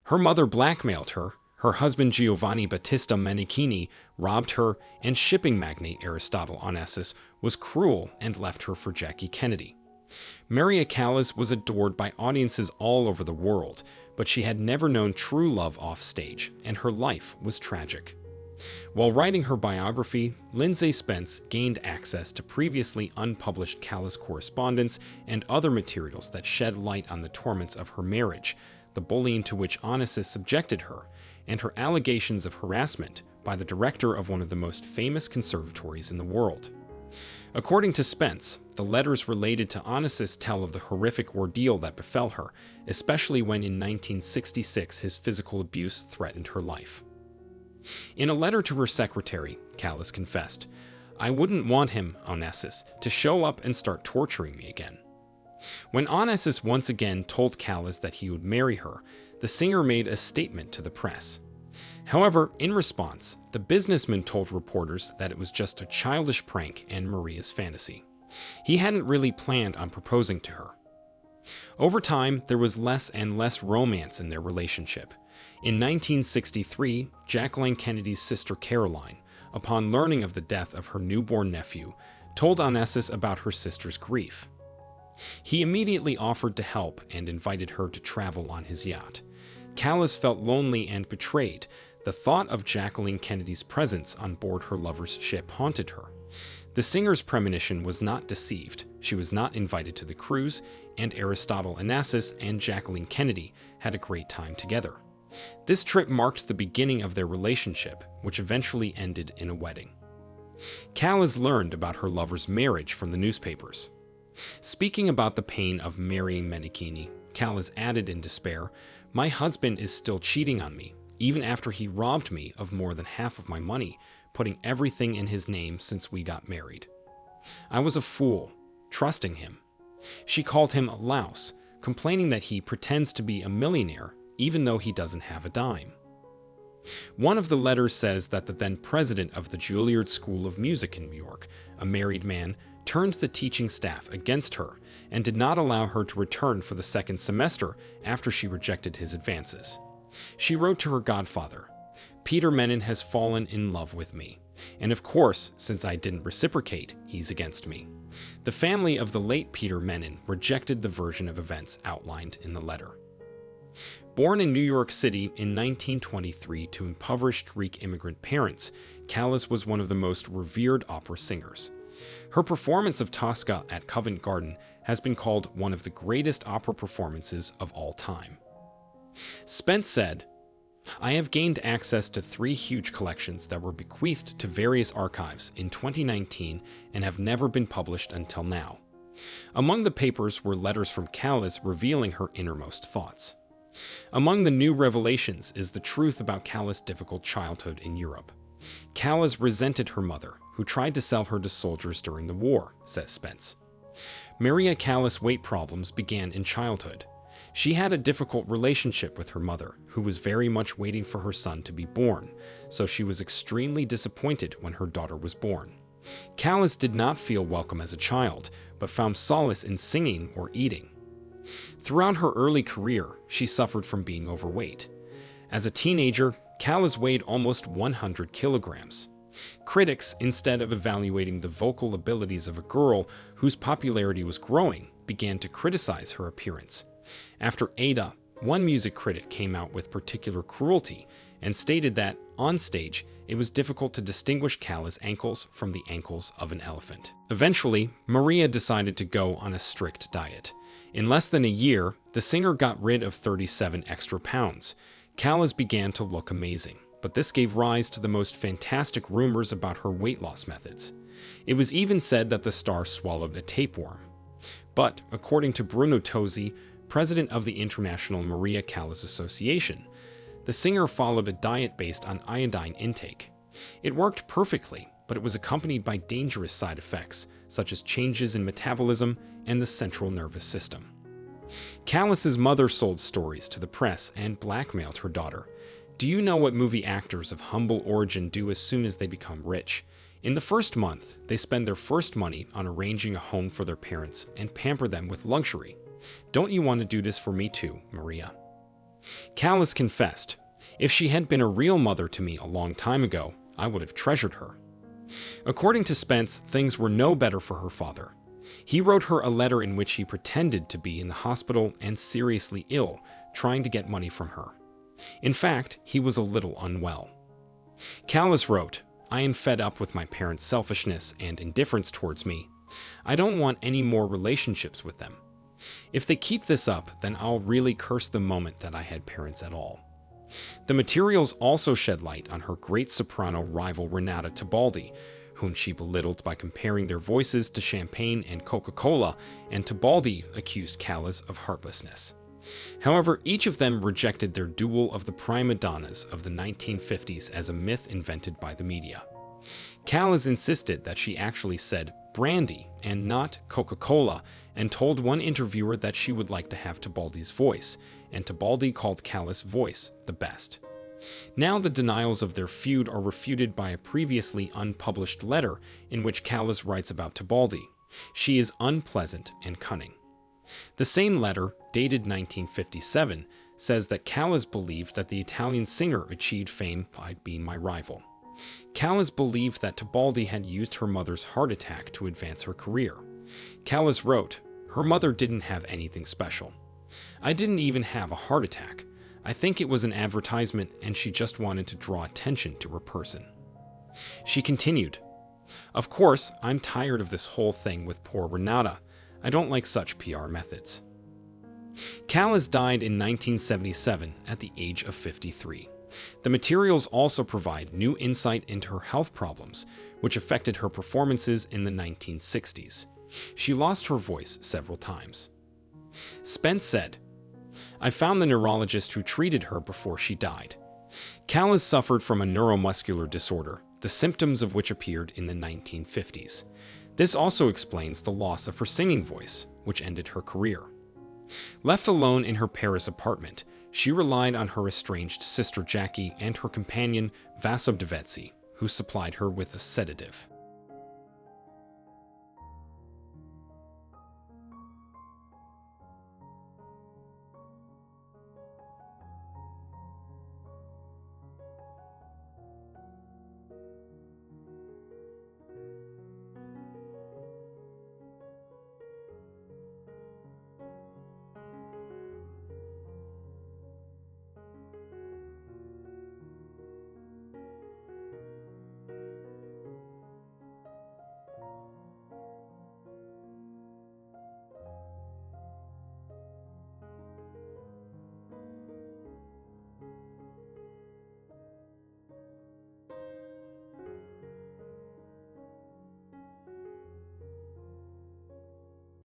Her mother blackmailed her, her husband Giovanni Battista Meneghini robbed her, and shipping magnate Aristotle Onassis was cruel and left her for Jackie Kennedy. Maria Callas was adored by audiences all over the world, but she had never known true love off stage, and her life was tragic. While writing her biography, Lindsay Spence gained access to previously unpublished Callas correspondence and other materials that shed light on the torments of her marriage, the bullying to which Onassis subjected her, and her allegations of harassment by the director of one of the most famous conservatories in the world. According to Spence, the letters related to Onassis tell of the horrific ordeal that befell her, especially when in 1966 his physical abuse threatened her life. In a letter to her secretary, Callas confessed, "I wouldn't want him, Onassis, to show up and start torturing me again." When Onassis once again told Callas that he would marry her, the singer made a statement to the press. However, in response, the businessman told reporters that it was just a childish prank and Maria's fantasy. He hadn't really planned on proposing to her. Over time, there was less and less romance in their relationship. In 1963, Jacqueline Kennedy's sister Caroline, upon learning of the death of her newborn nephew, told Onassis about her sister's grief. He immediately offered to help and invited her to travel on his yacht. Callas felt lonely and betrayed. The thought of Jacqueline Kennedy's presence on board her lover's ship haunted her. The singer's premonition was not deceived. She was not invited to the cruise, and Aristotle Onassis and Jacqueline Kennedy had a great time together. This trip marked the beginning of their relationship, which eventually ended in a wedding. Callas learned about her lover's marriage from the newspapers. Speaking about the pain of marrying Meneghini, Callas added in despair, "My husband is still cheating on me, even after he robbed me of more than half of my money, putting everything in his name since we got married. I was a fool, trusting him." She called him a louse, complaining that he pretends to be a millionaire even though he doesn't have a dime. One of the letters says that the then president of the Juilliard School of Music in New York, a married man, turned the teaching staff against her and did not allow her to return for the second semester after she rejected his advances. She wrote to her godfather, "Peter Menon has fallen in love with me, and of course, since I didn't reciprocate, he's against me." The family of the late Peter Menon rejected the version of events outlined in the letter. Born in New York City in 1923 to impoverished Greek immigrant parents, Callas was one of the most revered opera singers. Her performance of Tosca at Covent Garden has been called one of the greatest opera performances of all time. Spence said, "I have gained access to 3 huge collections that were bequeathed to various archives in 2019 and have never been published until now." Among the papers were letters from Callas revealing her innermost thoughts. Among the new revelations is the truth about Callas' difficult childhood in Europe. Callas resented her mother, who tried to sell her to soldiers during the war, says Spence. Maria Callas' weight problems began in childhood. She had a difficult relationship with her mother, who was very much waiting for her son to be born, so she was extremely disappointed when her daughter was born. Callas did not feel welcome as a child, but found solace in singing or eating. Throughout her early career, she suffered from being overweight. As a teenager, Callas weighed almost 100 kilograms. Critics, instead of evaluating the vocal abilities of a girl whose popularity was growing, began to criticize her appearance. After Ada, one music critic came out with particular cruelty and stated that, on stage, it was difficult to distinguish Callas' ankles from the ankles of an elephant. Eventually, Maria decided to go on a strict diet. In less than a year, the singer got rid of 37 extra pounds. Callas began to look amazing, but this gave rise to the most fantastic rumors about her weight loss methods. It was even said that the star swallowed a tapeworm. But, according to Bruno Tosi, president of the International Maria Callas Association, the singer followed a diet based on iodine intake. It worked perfectly, but it was accompanied by dangerous side effects, such as changes in metabolism and the central nervous system. Callas's mother sold stories to the press and blackmailed her daughter. Do you know what movie actors of humble origin do as soon as they become rich? In the first month, they spend their first money on arranging a home for their parents and pamper them with luxury. Don't you want to do this for me too, Maria? Callas confessed, "If she had been a real mother to me a long time ago, I would have treasured her." According to Spence, things were no better for her father. He wrote her a letter in which he pretended to be in the hospital and seriously ill, trying to get money from her. In fact, he was a little unwell. Callas wrote, "I am fed up with my parents' selfishness and indifference towards me. I don't want any more relationships with them. If they keep this up, then I'll really curse the moment that I had parents at all." The materials also shed light on her great soprano rival Renata Tebaldi, whom she belittled by comparing their voices to champagne and Coca-Cola, and Tebaldi accused Callas of heartlessness. However, each of them rejected their duel of the prima donnas of the 1950s as a myth invented by the media. Callas insisted that she actually said brandy and not Coca-Cola, and told one interviewer that she would like to have Tebaldi's voice, and Tebaldi called Callas' voice the best. Now the denials of their feud are refuted by a previously unpublished letter in which Callas writes about Tebaldi. She is unpleasant and cunning. The same letter, dated 1957, says that Callas believed that the Italian singer achieved fame by being my rival. Callas believed that Tebaldi had used her mother's heart attack to advance her career. Callas wrote, "Her mother didn't have anything special. I didn't even have a heart attack. I think it was an advertisement and she just wanted to draw attention to her person." She continued, "Of course, I'm tired of this whole thing with poor Renata. I don't like such PR methods." Callas died in 1977 at the age of 53. The materials also provide new insight into her health problems, which affected her performances in the 1960s. She lost her voice several times. Spence said, "I found the neurologist who treated her before she died." Callas suffered from a neuromuscular disorder, the symptoms of which appeared in the 1950s. This also explains the loss of her singing voice, which ended her career. Left alone in her Paris apartment, she relied on her estranged sister Jackie and her companion Vaso Devetsi, who supplied her with a sedative.